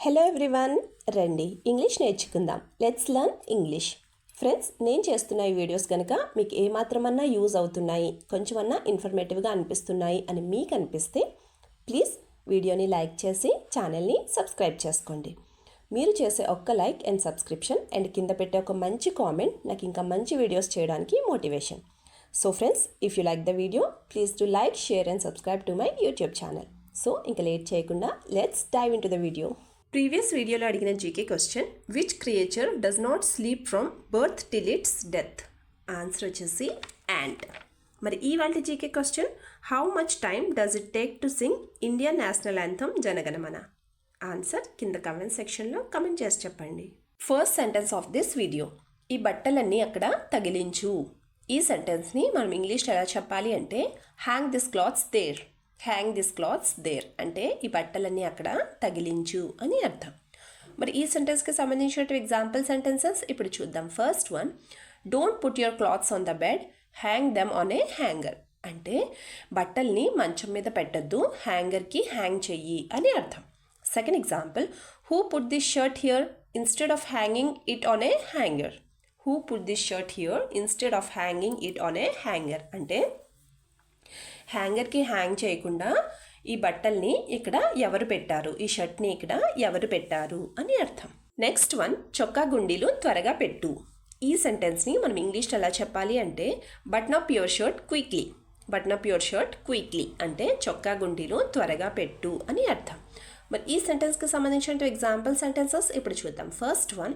Hello everyone, రండి English నేర్చుకుందాం. Let's learn English. Friends, నేను చేస్తున్న ఈ వీడియోస్ కనుక మీకు ఏమాత్రమన్నా యూజ్ అవుతున్నాయి, కొంచెమన్నా ఇన్ఫర్మేటివ్గా అనిపిస్తున్నాయి అని మీకు అనిపిస్తే ప్లీజ్ వీడియోని లైక్ చేసి ఛానల్ని సబ్స్క్రైబ్ చేసుకోండి. మీరు చేసే ఒక్క లైక్ అండ్ సబ్స్క్రిప్షన్ అండ్ కింద పెట్టే ఒక మంచి కామెంట్ నాకు ఇంకా మంచి వీడియోస్ చేయడానికి motivation. So friends, if you like the video please do like, share and subscribe to my YouTube channel. So ఇంకా లేట్ చేయకుండా let's dive into the video. Previous వీడియోలో అడిగిన GK question, which creature does not sleep from birth till its death? Answer వచ్చేసి ant. మరి ఇవాళ GK question, how much time does it take to sing Indian national anthem Jana Gana Mana? Answer కింద comment సెక్షన్లో comment చేసి చెప్పండి. First sentence of this video, ఈ బట్టలన్నీ అక్కడ తగిలించు. ఈ సెంటెన్స్ని మనం ఇంగ్లీష్లో ఎలా చెప్పాలి అంటే, hang this clothes there. Hang this clothes there అంటే ఈ బట్టలన్నీ అక్కడ తగిలించు అని అర్థం. మరి ఈ సెంటెన్స్కి సంబంధించిన ఎగ్జాంపుల్ సెంటెన్సెస్ ఇప్పుడు చూద్దాం. First one, don't put your clothes on the bed, hang them on a hanger. అంటే బట్టల్ని మంచం మీద పెట్టద్దు, హ్యాంగర్కి హ్యాంగ్ చెయ్యి అని అర్థం. Second example, who put this shirt here instead of hanging it on a hanger. Who put this shirt here instead of hanging it on a hanger అంటే హ్యాంగర్కి hang చేయకుండా ఈ బట్టల్ని ఇక్కడ ఎవరు పెట్టారు, ఈ షర్ట్ని ఇక్కడ ఎవరు పెట్టారు అని అర్థం. నెక్స్ట్ వన్, చొక్కా గుండీలు త్వరగా పెట్టు. ఈ సెంటెన్స్ని మనం ఇంగ్లీష్లో ఎలా చెప్పాలి అంటే, button up your shirt quickly. Button up your shirt quickly అంటే చొక్కా గుండీలు త్వరగా పెట్టు అని అర్థం. మరి ఈ సెంటెన్స్కి సంబంధించిన ఎగ్జాంపుల్ సెంటెన్సెస్ ఇప్పుడు చూద్దాం. First one,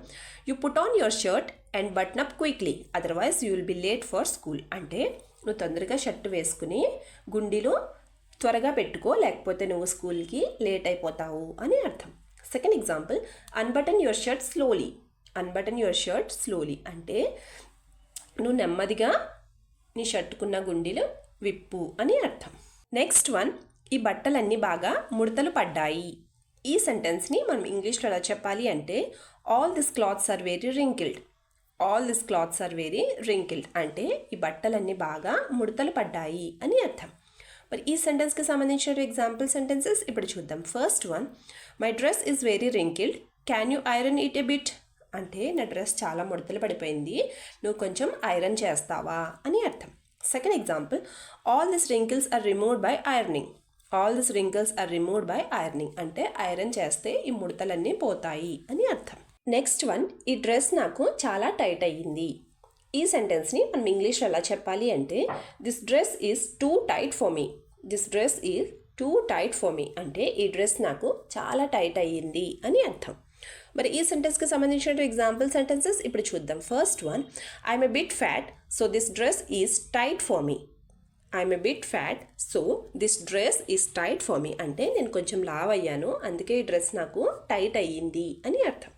you put on your shirt and button up quickly otherwise you will be late for school. అంటే నువ్వు తొందరగా షర్ట్ వేసుకుని గుండీలో త్వరగా పెట్టుకో, లేకపోతే నువ్వు స్కూల్కి లేట్ అయిపోతావు అని అర్థం. Second example, unbutton your shirt slowly. Unbutton your shirt slowly అంటే నువ్వు నెమ్మదిగా నీ షర్టుకున్న గుండీలు విప్పు అని అర్థం. నెక్స్ట్ వన్, ఈ బట్టలన్నీ బాగా ముడతలు పడ్డాయి. ఈ సెంటెన్స్ని మనం ఇంగ్లీష్లో ఎలా చెప్పాలి అంటే, all this clothes are very wrinkled. All this clothes are very wrinkled అంటే ఈ బట్టలన్నీ బాగా ముడతలు పడ్డాయి అని అర్థం. మరి ఈ సెంటెన్స్కి సంబంధించిన ఎగ్జాంపుల్ సెంటెన్సెస్ ఇప్పుడు చూద్దాం. First one, my dress is very wrinkled, can you iron it a bit. అంటే నా డ్రెస్ చాలా ముడతలు పడిపోయింది, నువ్వు కొంచెం ఐరన్ చేస్తావా అని అర్థం. Second example, all this wrinkles are removed by ironing. All this wrinkles are removed by ironing అంటే ఐరన్ చేస్తే ఈ ముడతలన్నీ పోతాయి అని అర్థం. నెక్స్ట్ వన్, ఈ డ్రెస్ నాకు చాలా టైట్ అయ్యింది. ఈ సెంటెన్స్ని మనం ఇంగ్లీష్లో ఎలా చెప్పాలి అంటే, this dress is two tight for me. This dress is two tight for me అంటే ఈ డ్రెస్ నాకు చాలా టైట్ అయ్యింది అని అర్థం. మరి ఈ సెంటెన్స్కి సంబంధించిన ఎగ్జాంపుల్ సెంటెన్సెస్ ఇప్పుడు చూద్దాం. First one, I'm a bit fat so this dress is tight for me. I'm a bit fat so this dress is tight for me అంటే నేను కొంచెం లావ్ అయ్యాను, అందుకే ఈ డ్రెస్ నాకు టైట్ అయ్యింది అని అర్థం.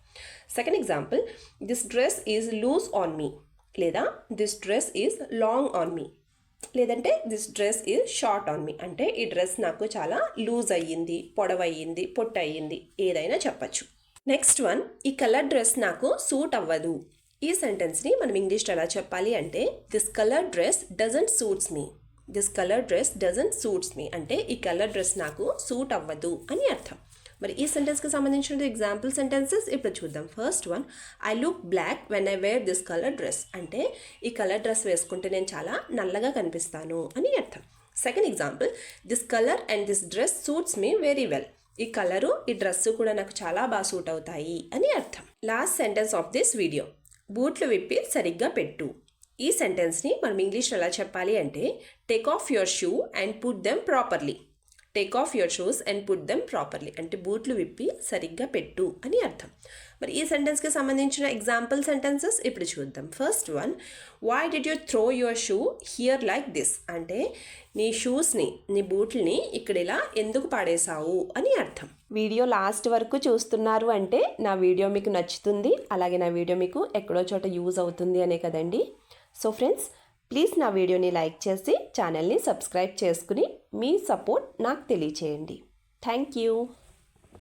Second example, this dress is loose on me, లేదా this dress is long on me, లేదంటే this dress is short on me అంటే ఈ డ్రెస్ నాకు చాలా లూజ్ అయ్యింది, పొడవయ్యింది, పొట్టు అయ్యింది, ఏదైనా చెప్పచ్చు. నెక్స్ట్ వన్, ఈ కలర్ డ్రెస్ నాకు సూట్ అవ్వదు. ఈ సెంటెన్స్ని మనం ఇంగ్లీష్లో ఎలా చెప్పాలి అంటే, this colour dress doesn't suits me. This colour dress doesn't suits మీ అంటే ఈ కలర్ డ్రెస్ నాకు సూట్ అవ్వదు అని అర్థం. మరి ఈ సెంటెన్స్కి సంబంధించిన ఎగ్జాంపుల్ సెంటెన్సెస్ ఇప్పుడు చూద్దాం. First one, I look black when I wear this colour dress అంటే ఈ కలర్ డ్రెస్ వేసుకుంటే నేను చాలా నల్లగా కనిపిస్తాను అని అర్థం. Second example, this colour and this dress suits me very well. ఈ కలరు ఈ డ్రెస్సు కూడా నాకు చాలా బాగా సూట్ అవుతాయి అని అర్థం. Last sentence of this video, బూట్లు విప్పి సరిగ్గా పెట్టు. ఈ సెంటెన్స్ని మనం ఇంగ్లీష్లో ఎలా చెప్పాలి అంటే, take off your shoe and put them properly. Take off your shoes and put them properly అంటే బూట్లు విప్పి సరిగ్గా పెట్టు అని అర్థం. మరి ఈ సెంటెన్స్కి సంబంధించిన ఎగ్జాంపుల్ సెంటెన్సెస్ ఇప్పుడు చూద్దాం. First one, why did you throw your shoe here like this అంటే నీ షూస్ని, నీ బూట్లని ఇక్కడ ఇలా ఎందుకు పాడేశావు అని అర్థం. వీడియో లాస్ట్ వరకు చూస్తున్నారు అంటే నా వీడియో మీకు నచ్చుతుంది, అలాగే నా వీడియో మీకు ఎక్కడో చోట యూజ్ అవుతుంది అనే కదండి. సో ఫ్రెండ్స్, ప్లీజ్ నా వీడియోని లైక్ చేసి ఛానల్ని సబ్స్క్రైబ్ చేసుకుని మీ సపోర్ట్ నాకు తెలియచేయండి. Thank you.